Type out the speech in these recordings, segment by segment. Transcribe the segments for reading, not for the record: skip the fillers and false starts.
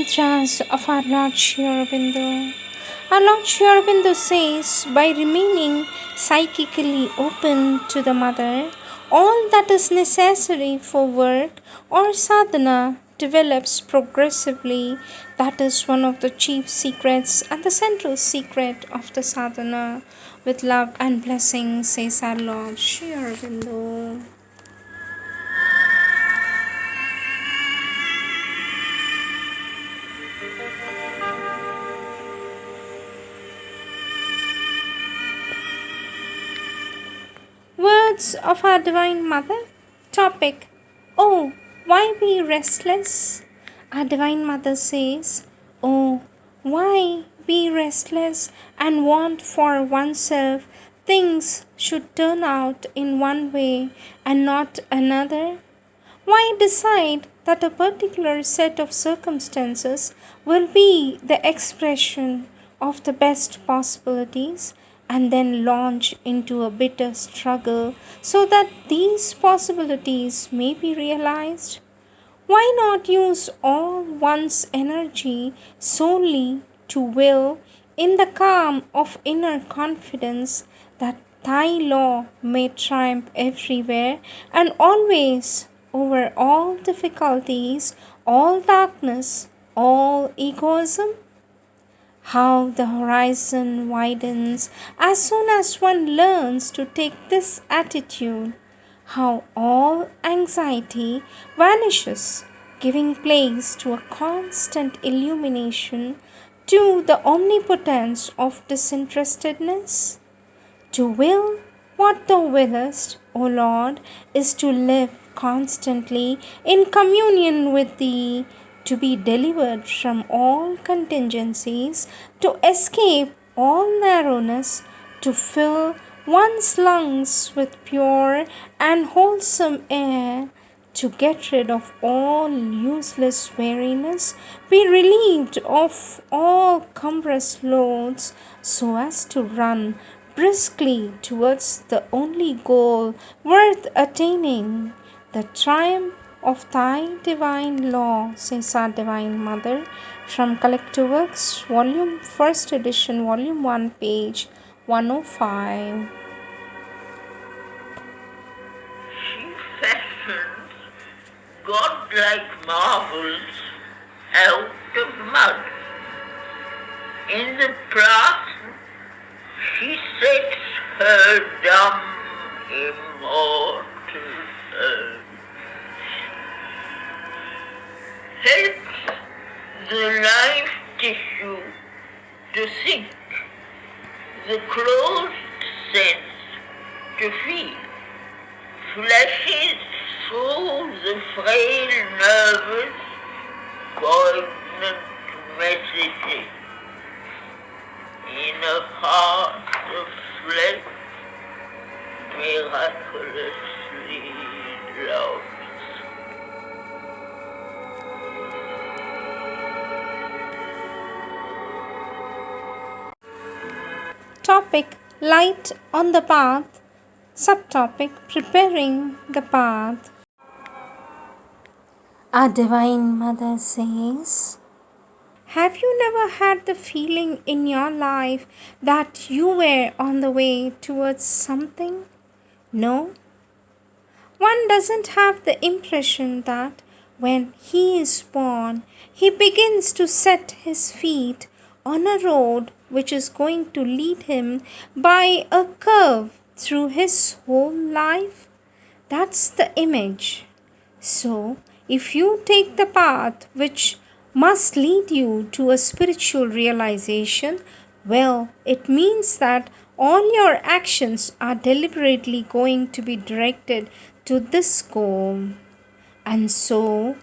mantras of our Lord Sri Aurobindo. Our Lord Sri Aurobindo says, by remaining psychically open to the Mother, all that is necessary for work or sadhana develops progressively. That is one of the chief secrets and the central secret of the sadhana. With love and blessing, says our Lord Sri Aurobindo. Words of our Divine Mother. Topic: Oh, why be restless? Our Divine Mother says, Oh, why be restless and want for oneself things should turn out in one way and not another? Why decide that a particular set of circumstances will be the expression of the best possibilities and then launch into a bitter struggle so that these possibilities may be realized? Why not use all one's energy solely to will in the calm of inner confidence that Thy law may triumph everywhere and always over all difficulties, all darkness, all egoism? How the horizon widens as soon as one learns to take this attitude. How all anxiety vanishes, giving place to a constant illumination, to the omnipotence of disinterestedness. To will what thou willest, O Lord, is to live constantly in communion with Thee, to be delivered from all contingencies, to escape all narrowness, to fill one's lungs with pure and wholesome air, to get rid of all useless weariness, be relieved of all cumbrous loads, so as to run briskly towards the only goal worth attaining, the triumph of Thy divine law, says our Divine Mother, from Collective Works, Volume 1st Edition, Volume 1, page 105. She fashions godlike marvels out of mud. In the past, she sets her dumb, immortal earth. Helps the life tissue to think, the closed sense to feel, flashes through the frail nervous, poignant messages in a heart of flesh miraculously loves. Topic: Light on the path. Subtopic: Preparing the path. Our Divine Mother says, have you never had the feeling in your life that you were on the way towards something? No? One doesn't have the impression that when he is born, he begins to set his feet on a road which is going to lead him by a curve through his whole life? That's the image. So, if you take the path which must lead you to a spiritual realization, well, it means that all your actions are deliberately going to be directed to this goal. And so,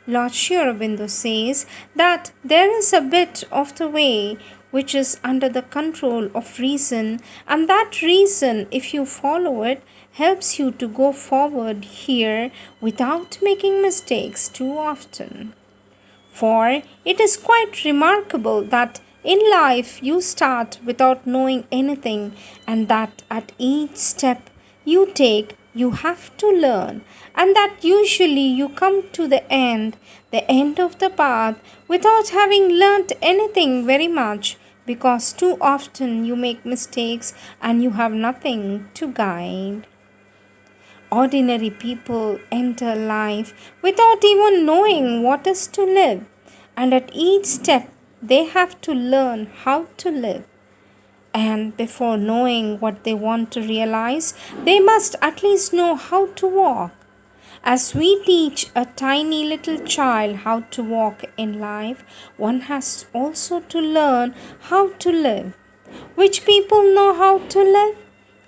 Lord Sri Aurobindo says that there is a bit of the way which is under the control of reason, and that reason, if you follow it, helps you to go forward here without making mistakes too often. For it is quite remarkable that in life you start without knowing anything, and that at each step you take you have to learn, and that usually you come to the end of the path, without having learnt anything very much, because too often you make mistakes and you have nothing to guide. Ordinary people enter life without even knowing what is to live, and at each step they have to learn how to live. And before knowing what they want to realize, they must at least know how to walk. As we teach a tiny little child how to walk in life, one has also to learn how to live. Which people know how to live?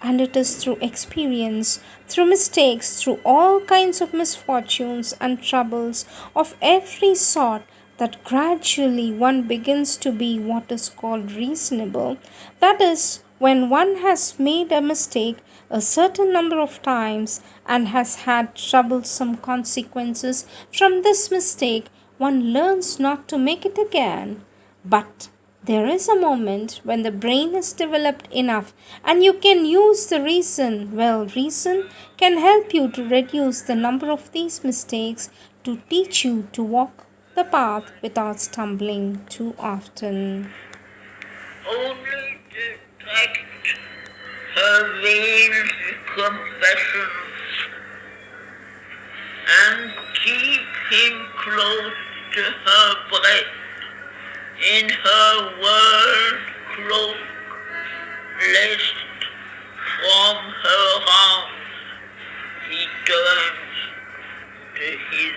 And it is through experience, through mistakes, through all kinds of misfortunes and troubles of every sort, that gradually one begins to be what is called reasonable. That is, when one has made a mistake a certain number of times and has had troublesome consequences from this mistake, one learns not to make it again. But there is a moment when the brain is developed enough and you can use the reason. Well, reason can help you to reduce the number of these mistakes, to teach you to walk the path without stumbling too often. Only detect her veiled confessions and keep him close to her breast, in her world cloak, lest from her arms he turns to his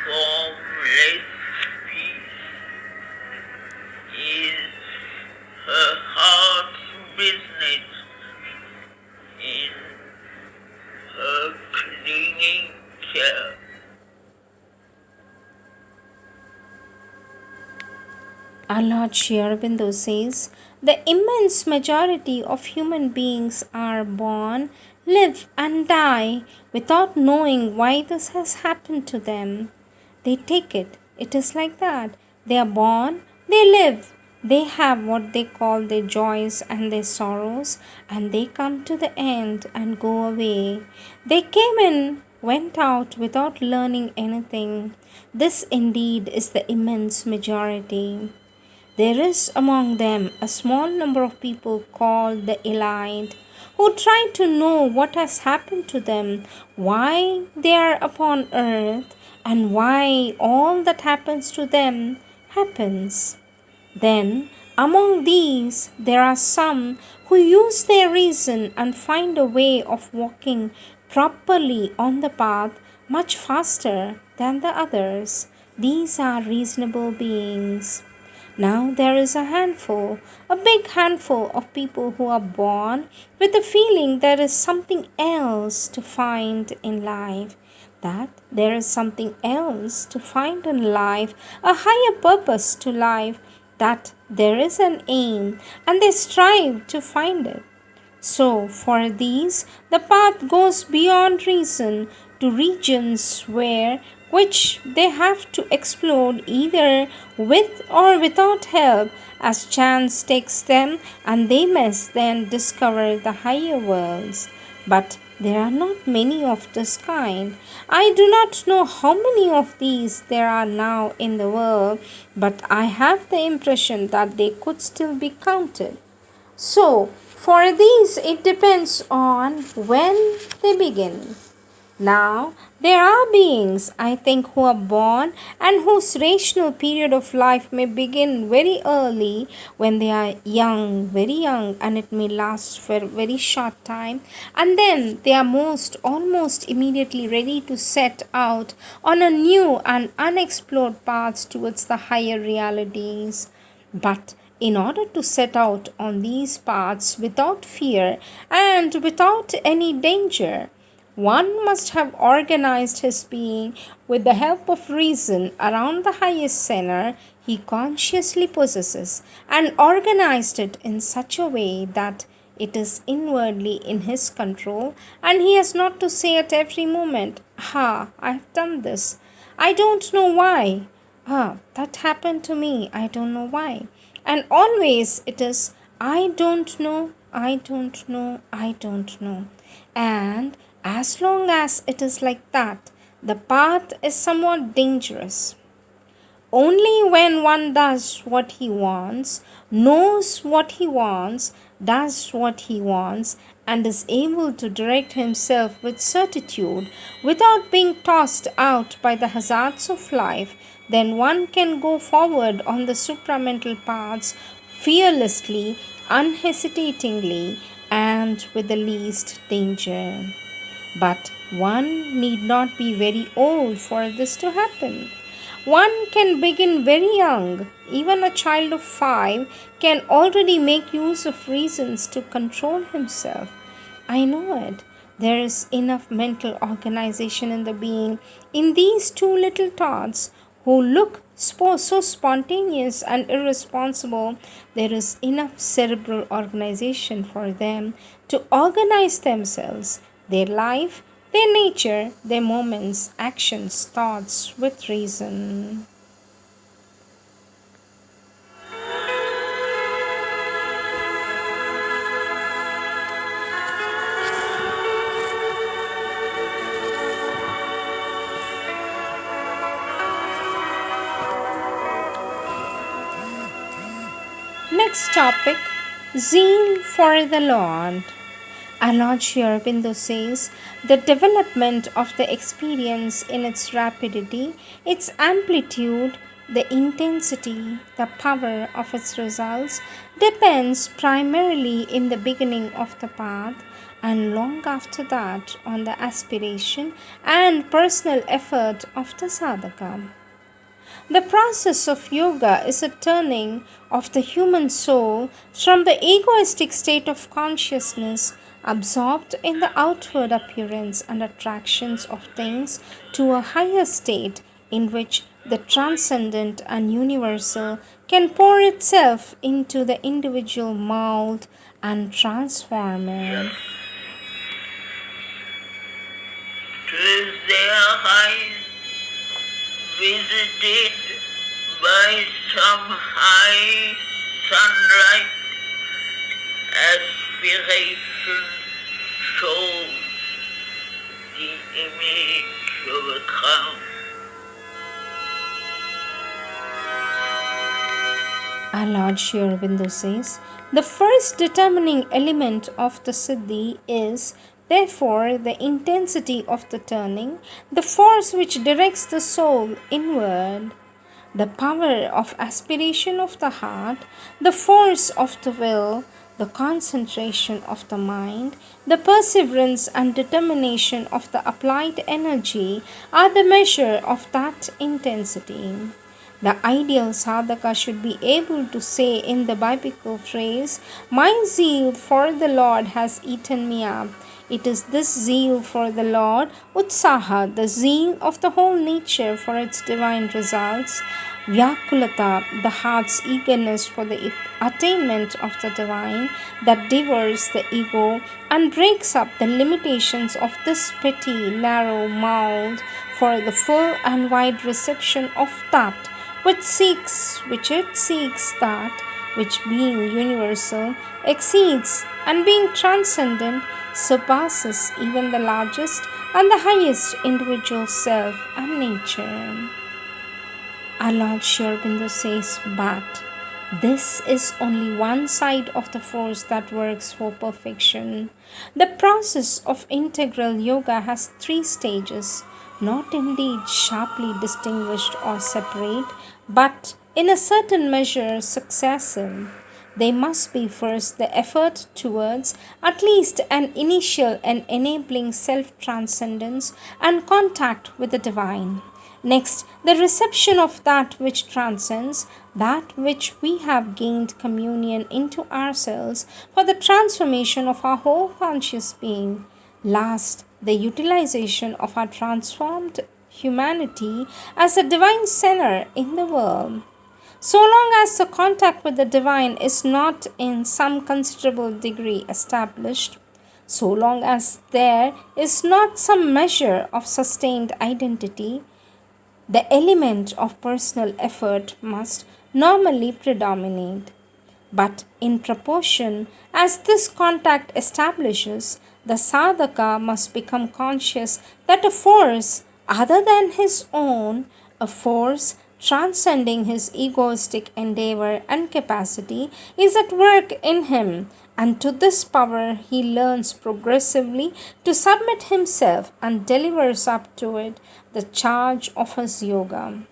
formless peace. Is her heart's business in her clinging care. Our Lord Sri Aurobindo says, the immense majority of human beings are born, live and die without knowing why this has happened to them. They take it. It is like that. They are born, they live, they have what they call their joys and their sorrows, and they come to the end and go away. They came in, went out without learning anything. This indeed is the immense majority. There is among them a small number of people called the elite, who try to know what has happened to them, why they are upon earth, and why all that happens to them happens. Then, among these, there are some who use their reason and find a way of walking properly on the path much faster than the others. These are reasonable beings. Now there is a big handful of people who are born with the feeling there is something else to find in life. That there is something else to find in life, a higher purpose to life, that there is an aim, and they strive to find it. So, for these, the path goes beyond reason to regions which they have to explore either with or without help, as chance takes them, and they must then discover the higher worlds. But there are not many of this kind. I do not know how many of these there are now in the world, but I have the impression that they could still be counted. So, for these, it depends on when they begin. Now, there are beings, I think, who are born and whose rational period of life may begin very early when they are young, very young, and it may last for a very short time. And then they are almost immediately ready to set out on a new and unexplored path towards the higher realities. But in order to set out on these paths without fear and without any danger, one must have organized his being with the help of reason around the highest center he consciously possesses, and organized it in such a way that it is inwardly in his control, and he has not to say at every moment, I have done this. I don't know why. That happened to me. I don't know why. And always it is, I don't know, I don't know, I don't know. And As long as it is like that, the path is somewhat dangerous. Only when one does what he wants, knows what he wants, does what he wants, and is able to direct himself with certitude without being tossed out by the hazards of life, then one can go forward on the supramental paths fearlessly, unhesitatingly, and with the least danger. But one need not be very old for this to happen. One can begin very young. Even a child of 5 can already make use of reasons to control himself. I know it. There is enough mental organization in the being in these two little tots who look so spontaneous and irresponsible. There is enough cerebral organization for them to organize themselves, their life, their nature, their moments, actions, thoughts with reason. Next topic, zeal for the Lord. Our Lord Sri Aurobindo says, the development of the experience in its rapidity, its amplitude, the intensity, the power of its results depends primarily in the beginning of the path and long after that on the aspiration and personal effort of the sadhaka. The process of yoga is a turning of the human soul from the egoistic state of consciousness absorbed in the outward appearance and attractions of things to a higher state in which the transcendent and universal can pour itself into the individual mold and transform it. To their eyes visited by some high sunlight, aspiration shows the image of a crown. Our Lord Sri Aurobindo says, the first determining element of the Siddhi is therefore the intensity of the turning, the force which directs the soul inward, the power of aspiration of the heart, the force of the will, the concentration of the mind, the perseverance and determination of the applied energy are the measure of that intensity. The ideal sadhaka should be able to say in the biblical phrase, my zeal for the Lord has eaten me up. It is this zeal for the Lord, utsaha, the zeal of the whole nature for its divine results, vyakulata, the heart's eagerness for the attainment of the divine, that devours the ego and breaks up the limitations of this petty, narrow mold for the full and wide reception of that which it seeks, that which being universal exceeds and being transcendent surpasses even the largest and the highest individual self and nature. Our Lord Sri Aurobindo says, but this is only one side of the force that works for perfection. The process of integral yoga has 3 stages, not indeed sharply distinguished or separate, but in a certain measure successive. They must be first the effort towards at least an initial and enabling self-transcendence and contact with the divine. Next, the reception of that which transcends, that which we have gained communion into ourselves for the transformation of our whole conscious being. Last, the utilization of our transformed humanity as a divine center in the world. So long as the contact with the divine is not in some considerable degree established, so long as there is not some measure of sustained identity, the element of personal effort must normally predominate. But in proportion as this contact establishes, the sadhaka must become conscious that a force other than his own, a force transcending his egoistic endeavor and capacity, is at work in him, and to this power he learns progressively to submit himself and delivers up to it the charge of his yoga.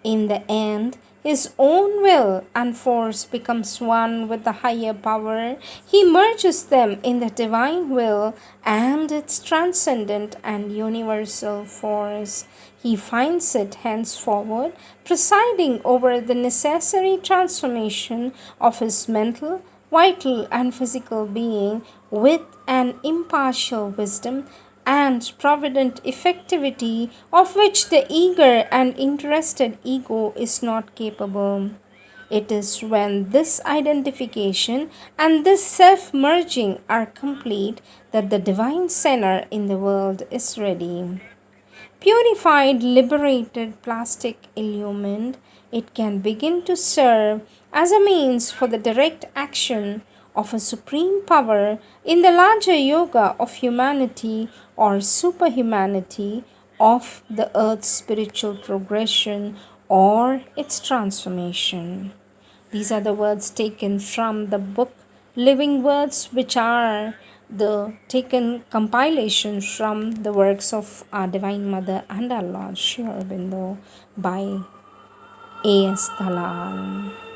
In the end, his own will and force becomes one with the higher power. He merges them in the divine will and its transcendent and universal force. He finds it henceforward presiding over the necessary transformation of his mental, vital, and physical being with an impartial wisdom and provident effectivity of which the eager and interested ego is not capable. It is when this identification and this self merging are complete that the divine center in the world is ready. Purified, liberated, plastic, illumined, it can begin to serve as a means for the direct action of a supreme power in the larger yoga of humanity or superhumanity of the earth's spiritual progression or its transformation. These are the words taken from the book Living Words, which are the taken compilation from the works of our Divine Mother and our Lord Sri Aurobindo by A.S. Dalal.